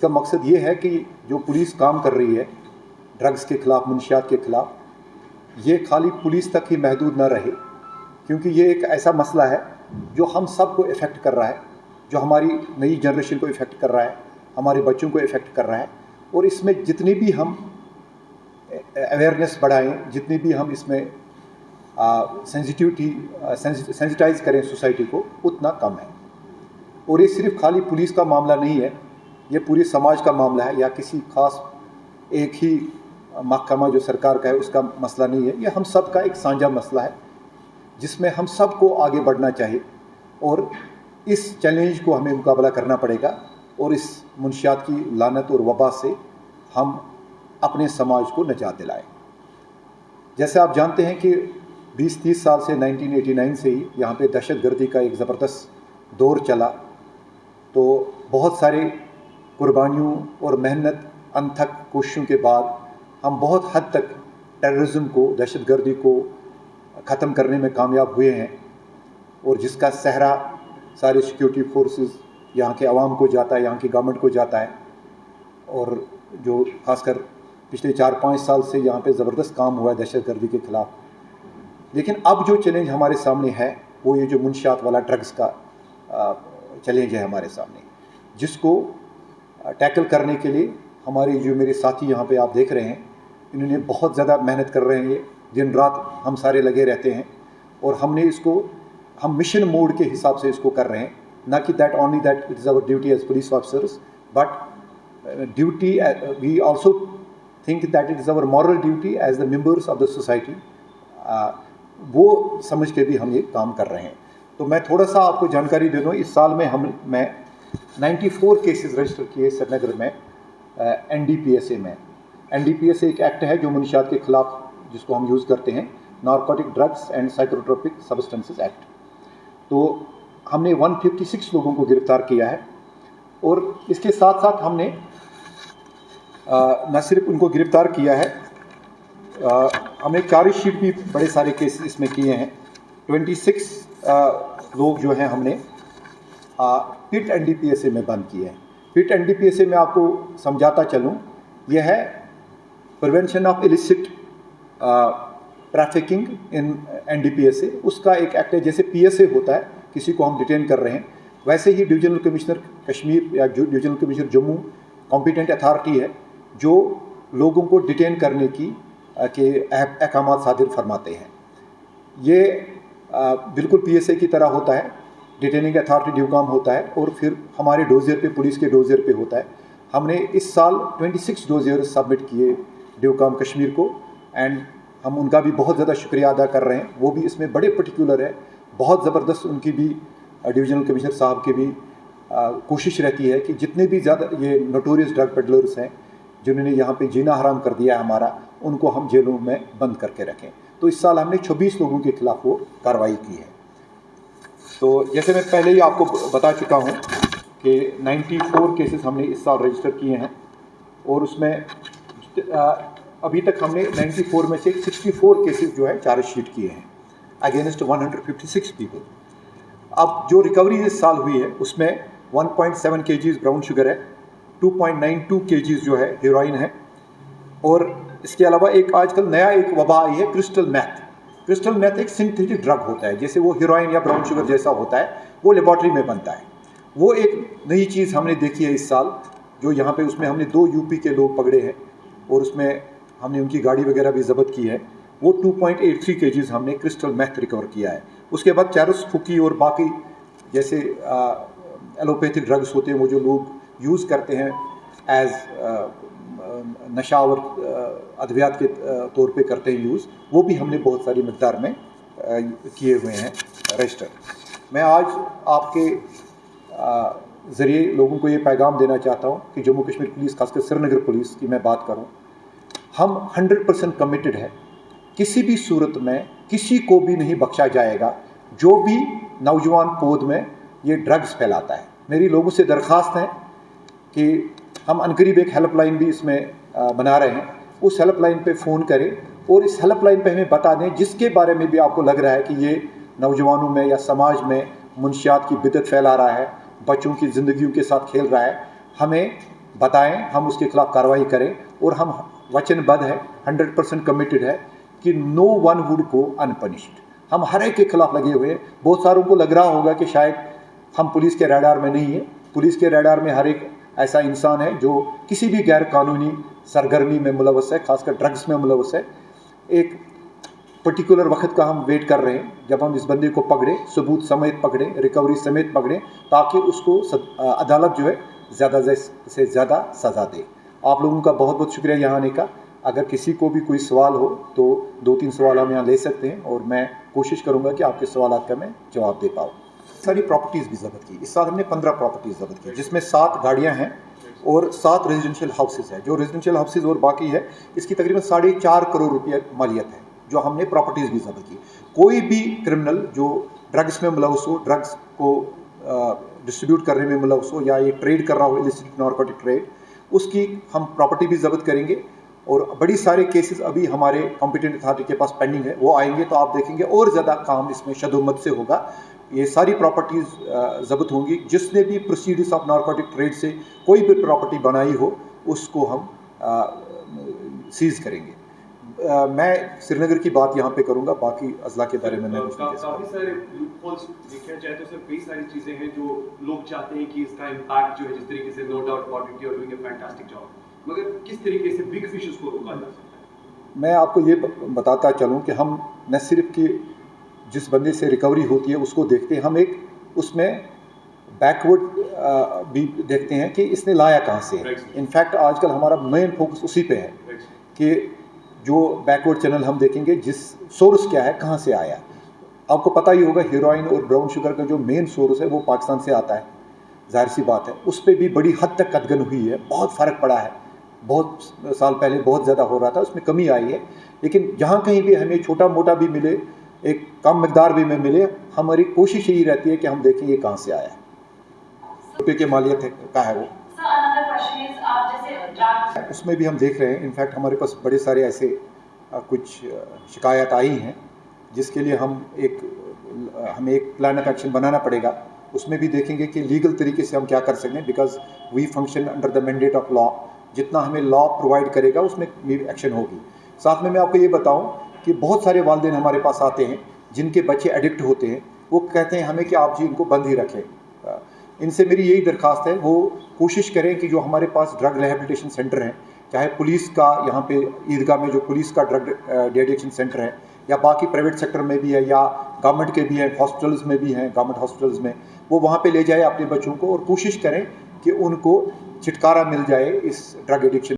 इसका मकसद ये है कि जो पुलिस काम कर रही है ड्रग्स के ख़िलाफ़, मुनशियात के ख़िलाफ़, ये खाली पुलिस तक ही महदूद ना रहे, क्योंकि ये एक ऐसा मसला है जो हम सब को इफ़ेक्ट कर रहा है, जो हमारी नई जनरेशन को इफ़ेक्ट कर रहा है, हमारे बच्चों को इफ़ेक्ट कर रहा है। और इसमें जितनी भी हम अवेयरनेस बढ़ाएं, जितनी भी हम इसमें सेंसिटाइज़ करें सोसाइटी को, उतना कम है। और ये सिर्फ खाली पुलिस का मामला नहीं है, ये पूरे समाज का मामला है, या किसी खास एक ही महकमा जो सरकार का है उसका मसला नहीं है। ये हम सब का एक साझा मसला है जिसमें हम सब को आगे बढ़ना चाहिए, और इस चैलेंज को हमें मुकाबला करना पड़ेगा, और इस मुनशियात की लानत और वबा से हम अपने समाज को निजात दिलाएं। जैसे आप जानते हैं कि 20-30 साल से 1989 से ही यहाँ पे दहशतगर्दी का एक ज़बरदस्त दौर चला, तो बहुत सारे कुर्बानियों और मेहनत अनथक कोशिशों के बाद हम बहुत हद तक टेररिज्म को, दहशतगर्दी को ख़त्म करने में कामयाब हुए हैं, और जिसका सहरा सारे सिक्योरिटी फोर्सेस, यहाँ के आवाम को जाता है, यहाँ की गवर्नमेंट को जाता है, और जो खासकर पिछले 4-5 साल से यहाँ पे ज़बरदस्त काम हुआ है दहशतगर्दी के ख़िलाफ़। लेकिन अब जो चैलेंज हमारे सामने है वो ये जो मुनशियात वाला ड्रग्स का चैलेंज है हमारे सामने, जिसको टैकल करने के लिए हमारे जो मेरे साथी यहाँ पे आप देख रहे हैं, इन्होंने बहुत ज़्यादा मेहनत कर रहे हैं। ये दिन रात हम सारे लगे रहते हैं, और हमने इसको हम मिशन मोड के हिसाब से इसको कर रहे हैं, ना कि that only that it is our duty as police officers, but duty we also think that it is our moral duty as the members of the society. वो समझ के भी हम ये काम कर रहे हैं। तो मैं थोड़ा सा आपको जानकारी दे दूँ, इस साल में मैं 94 केसेस रजिस्टर किए श्रीनगर में NDPSA में। NDPSA एक एक्ट है जो मुनशियात के ख़िलाफ़ जिसको हम यूज़ करते हैं, narcotic drugs and psychotropic substances act. तो हमने 156 लोगों को गिरफ़्तार किया है, और इसके साथ साथ हमने न सिर्फ उनको गिरफ़्तार किया है, हमने चार्जशीट भी बड़े सारे केस इसमें किए हैं। 26 लोग जो हैं हमने पिट NDPSA में बंद किए हैं। पिट NDPSA में आपको समझाता चलूँ, यह है prevention of illicit trafficking in NDPSA। उसका एक एक्ट है, जैसे PSA होता है, किसी को हम डिटेन कर रहे हैं, वैसे ही डिवीजनल कमिश्नर कश्मीर या divisional commissioner Jammu competent authority है जो लोगों को डिटेन करने की के अहकामात सादिर फरमाते हैं। ये बिल्कुल PSA की तरह होता है, डिटेनिंग अथॉरिटी ड्यू काम होता है, और फिर हमारे डोजियर पे, पुलिस के डोजियर पे होता है। हमने इस साल 26 डोजियर सबमिट किए ड्यू काम कश्मीर को, एंड हम उनका भी बहुत ज़्यादा शुक्रिया अदा कर रहे हैं। वो भी इसमें बड़े पर्टिकुलर है, बहुत ज़बरदस्त उनकी भी डिवीजनल कमिश्नर साहब की भी कोशिश रहती है कि जितने भी ज़्यादा ये नोटोरियस ड्रग पेडलर्स हैं जिन्होंने यहाँ पे जीना हराम कर दिया है हमारा, उनको हम जेलों में बंद करके रखें। तो इस साल हमने 26 लोगों के खिलाफ़ वो कार्रवाई की है। तो जैसे मैं पहले ही आपको बता चुका हूँ कि 94 केसेस हमने इस साल रजिस्टर किए हैं, और उसमें अभी तक हमने 94 में से 64 केसेस जो है चार्जशीट किए हैं अगेंस्ट 156 पीपल। अब जो रिकवरी इस साल हुई है उसमें 1.7 kgs ब्राउन शुगर है, 2.92 kgs जो है हेरोइन है, और इसके अलावा एक आजकल नया एक वबा आई है क्रिस्टल मैथ। क्रिस्टल मैथ एक सिंथेटिक ड्रग होता है, जैसे वो हेरोइन या ब्राउन शुगर जैसा होता है, वो लेबॉर्ट्री में बनता है। वो एक नई चीज़ हमने देखी है इस साल, जो यहाँ पे उसमें हमने 2 यूपी के लोग पकड़े हैं, और उसमें हमने उनकी गाड़ी वगैरह भी जब्त की है। वो 2.83 kgs हमने क्रिस्टल मैथ रिकवर किया है। उसके बाद चरस, फुकी और बाकी जैसे एलोपैथिक ड्रग्स होते हैं, वो जो लोग यूज़ करते हैं एज नशा और अद्वियात के तौर पे करते हैं यूज़, वो भी हमने बहुत सारी मकदार में किए हुए हैं रजिस्टर। मैं आज आपके ज़रिए लोगों को ये पैगाम देना चाहता हूँ कि जम्मू कश्मीर पुलिस, खासकर श्रीनगर पुलिस की मैं बात करूँ, हम 100% कमिटेड है। किसी भी सूरत में किसी को भी नहीं बख्शा जाएगा जो भी नौजवान पौध में ये ड्रग्स फैलाता है। मेरी लोगों से दरख्वास्त है कि हम अनकरीब एक हेल्पलाइन भी इसमें बना रहे हैं, उस हेल्पलाइन पे फ़ोन करें, और इस हेल्पलाइन पे हमें बता दें जिसके बारे में भी आपको लग रहा है कि ये नौजवानों में या समाज में मुनशियात की बिदत फैला रहा है, बच्चों की ज़िंदगियों के साथ खेल रहा है। हमें बताएं, हम उसके खिलाफ कार्रवाई करें, और हम वचनबद्ध है, 100% कमिटेड है कि नो वन वुड गो अनपनिश्ड। हम हर एक के खिलाफ लगे हुए हैं। बहुत सारों को लग रहा होगा कि शायद हम पुलिस के रडार में नहीं है। पुलिस के रडार में हर एक ऐसा इंसान है जो किसी भी गैर कानूनी सरगर्मी में मुलवस है, खासकर ड्रग्स में मुलवस है। एक पर्टिकुलर वक्त का हम वेट कर रहे हैं जब हम इस बंदे को पकड़े, सबूत समेत पकड़े, रिकवरी समेत पकड़े, ताकि उसको अदालत जो है ज़्यादा से ज़्यादा सज़ा दे। आप लोगों का बहुत बहुत शुक्रिया यहाँ आने का। अगर किसी को भी कोई सवाल हो तो 2-3 सवाल हम यहाँ ले सकते हैं, और मैं कोशिश करूँगा कि आपके सवालात का मैं जवाब दे पाऊँ। सारी प्रॉपर्टीज़ भी ज़ब्त की। इस साल हमने 15 प्रॉपर्टीज़ ज़ब्त की, जिसमें 7 गाड़ियाँ हैं और 7 रेजिडेंशियल हाउसेज हैं। जो रेजिडेंशियल हाउसेज और बाकी है, इसकी तकरीबन 4.5 करोड़ रुपये मालियत है जो हमने प्रॉपर्टीज़ भी ज़ब्त की। कोई भी क्रिमिनल जो ड्रग्स में मुलवस हो, ड्रग्स को डिस्ट्रीब्यूट करने में मुलवस हो, या ये ट्रेड कर रहा हो, इलिसिट नारकोटिक ट्रेड, उसकी हम प्रॉपर्टी भी ज़ब्त करेंगे। और बड़ी सारे केसेस अभी हमारे कॉम्पिटेंट अथॉरिटी के पास पेंडिंग है, वो आएंगे तो आप देखेंगे और ज़्यादा काम इसमें शदोमत से होगा। ये सारी प्रॉपर्टीज़ ज़ब्त होंगी। जिसने भी प्रोसीड्स ऑफ नारकोटिक ट्रेड से कोई भी प्रॉपर्टी बनाई हो, उसको हम सीज़ करेंगे। मैं श्रीनगर की बात यहाँ पे करूँगा, बाकी अजला के बारे में मैं कुछ नहीं कह सकता। काफ़ी सारे लूपहोल्स देखा जाए तो सर कई सारी चीज़ें हैं जो लोग चाहते हैं कि इसका इम्पैक्ट जो है, जिस तरीके से no doubt about it, you are doing a fantastic job, मगर किस तरीके से बिग फिशेस को रोका जा सकता है? मैं आपको ये बताता चलूँ कि हम न सिर्फ कि जिस बंदे से रिकवरी होती है उसको देखते हैं, हम एक उसमें बैकवर्ड भी देखते हैं कि इसने लाया कहाँ से है। इनफैक्ट आजकल हमारा मेन फोकस उसी पे है कि जो बैकवर्ड चैनल हम देखेंगे, जिस सोर्स क्या है, कहाँ से आया। आपको पता ही होगा हेरोइन और ब्राउन शुगर का जो मेन सोर्स है वो पाकिस्तान से आता है। जाहिर सी बात है, उस पर भी बड़ी हद तक कदगन हुई है, बहुत फ़र्क पड़ा है। बहुत साल पहले बहुत ज़्यादा हो रहा था, उसमें कमी आई है। लेकिन जहाँ कहीं भी हमें छोटा मोटा भी मिले, एक कम मकदार भी में मिले, हमारी कोशिश यही रहती है कि हम देखें ये कहाँ से आया है, रुपये के मालियत का है वो। उसमें भी हम देख रहे हैं। इनफैक्ट हमारे पास बड़े सारे ऐसे कुछ शिकायत आई हैं जिसके लिए हमें एक प्लान ऑफ एक्शन बनाना पड़ेगा। उसमें भी देखेंगे कि लीगल तरीके से हम क्या कर सकते हैं, because we function under the mandate of law. जितना हमें लॉ प्रोवाइड करेगा उसमें भी एक्शन होगी। साथ में मैं आपको ये बताऊं कि बहुत सारे वालिदैन हमारे पास आते हैं जिनके बच्चे एडिक्ट होते हैं। वो कहते हैं हमें कि आप जी इनको बंद ही रखें। इनसे मेरी यही दरख्वास्त है, वो कोशिश करें कि जो हमारे पास ड्रग रिहैबिलिटेशन सेंटर हैं, चाहे पुलिस का यहाँ पे ईदगाह में जो पुलिस का ड्रग डिएडिक्शन सेंटर है, या बाकी प्राइवेट सेक्टर में भी है, या गवर्नमेंट के भी हैं, हॉस्पिटल्स में भी हैं, गवर्नमेंट हॉस्पिटल्स में, वो वहाँ पे ले जाए अपने बच्चों को, और कोशिश करें कि उनको छुटकारा मिल जाए इस ड्रग एडिक्शन